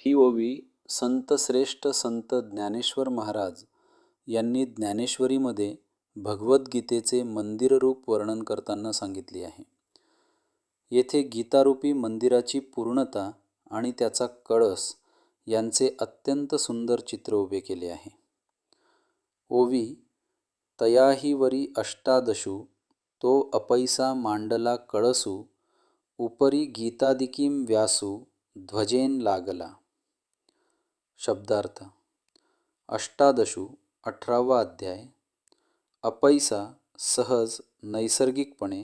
ही ओवी संतश्रेष्ठ संत ज्ञानेश्वर महाराज यांनी ज्ञानेश्वरीमध्ये भगवद्गीतेचे मंदिररूप वर्णन करताना सांगितले आहे. येथे गीतारूपी मंदिराची पूर्णता आणि त्याचा कळस यांचे अत्यंत सुंदर चित्र उभे केले आहे. ओवी तयाही वरी अष्टादशू तो अपैसा मांडला कळसू उपरी गीतादिकीं व्यासू ध्वजेन लागला. शब्दार्थ. अष्टादशू 18वा अध्याय. अपैसा सहज नैसर्गिकपणे,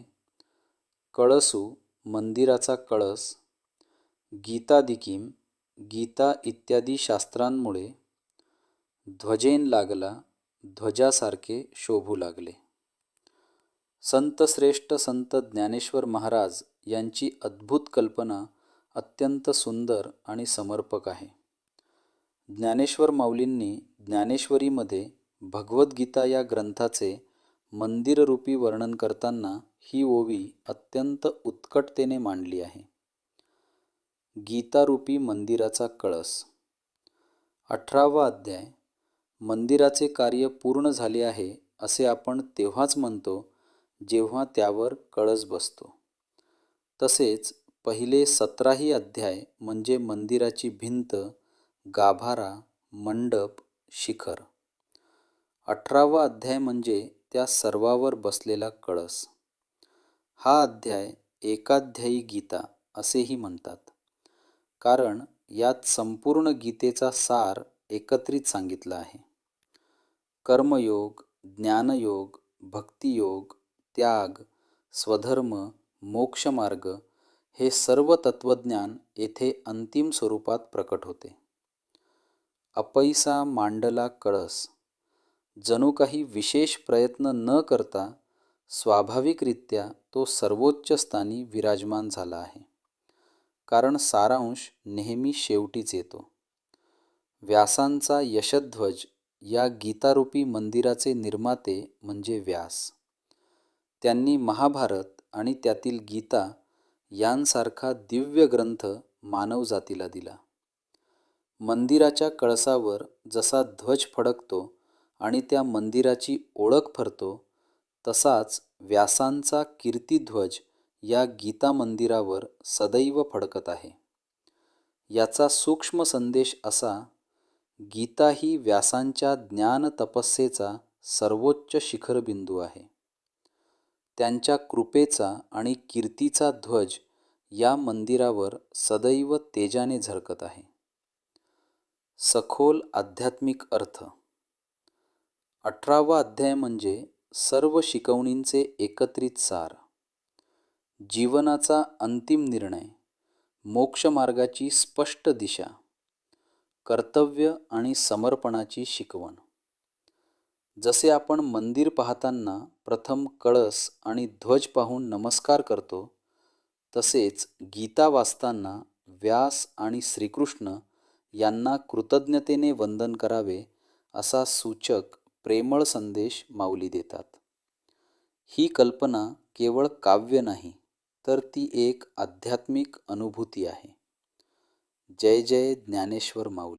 कळसू मंदिराचा कळस, गीतादिकीं गीता इत्यादी शास्त्रांमुळे, ध्वजेन लागला ध्वजासारखे शोभू लागले. संतश्रेष्ठ संत ज्ञानेश्वर महाराज यांची अद्भुत कल्पना अत्यंत सुंदर आणि समर्पक आहे. ज्ञानेश्वर माऊलींनी ज्ञानेश्वरीमध्ये भगवद्गीता या ग्रंथाचे मंदिररूपी वर्णन करताना ही ओवी अत्यंत उत्कटतेने मांडली आहे. गीतारूपी मंदिराचा कळस. 18वा अध्याय. मंदिराचे कार्य पूर्ण झाले आहे असे आपण तेव्हाच म्हणतो जेव्हा त्यावर कळस बसतो. तसेच पहिले 17ही अध्याय म्हणजे मंदिराची भिंत, गाभारा, मंडप, शिखर. 18वा अध्याय म्हणजे त्या सर्वावर बसलेला कळस. हा अध्याय एकाध्यायी गीता असेही म्हणतात, कारण यात संपूर्ण गीतेचा सार एकत्रित सांगितला आहे. कर्मयोग, ज्ञानयोग, भक्तियोग, त्याग, स्वधर्म, मोक्षमार्ग हे सर्व तत्वज्ञान येथे अंतिम स्वरूपात प्रकट होते. अपैसा मांडला कळस. जणू काही विशेष प्रयत्न न करता स्वाभाविकरित्या तो सर्वोच्च स्थानी विराजमान झाला आहे, कारण सारांश नेहमी शेवटीच येतो. व्यासांचा यशध्वज या गीतारूपी मंदिराचे निर्माते म्हणजे व्यास. त्यांनी महाभारत आणि त्यातील गीता यांसारखा दिव्य ग्रंथ मानवजातीला दिला. मंदिराच्या कळसावर जसा ध्वज फडकतो आणि त्या मंदिराची ओळख फरतो, तसाच व्यासांचा कीर्तिध्वज या गीता मंदिरावर सदैव फडकत आहे. याचा सूक्ष्म संदेश असा, गीता ही व्यासांच्या ज्ञान तपस्येचा सर्वोच्च शिखरबिंदू आहे. त्यांच्या कृपेचा आणि कीर्तीचा ध्वज या मंदिरावर सदैव तेजाने झळकत आहे. सखोल आध्यात्मिक अर्थ. 18वा अध्याय म्हणजे सर्व शिकवणींचे एकत्रित सार, जीवनाचा अंतिम निर्णय, मोक्षमार्गाची स्पष्ट दिशा, कर्तव्य आणि समर्पणाची शिकवण. जसे आपण मंदिर पाहताना प्रथम कळस आणि ध्वज पाहून नमस्कार करतो, तसेच गीता वाचताना व्यास आणि श्रीकृष्ण यांना कृतज्ञतेने वंदन करावे असा सूचक प्रेमळ संदेश माऊली देतात. ही कल्पना केवळ काव्य नाही, तर ती एक आध्यात्मिक अनुभूती आहे. जय जय ज्ञानेश्वर माऊली.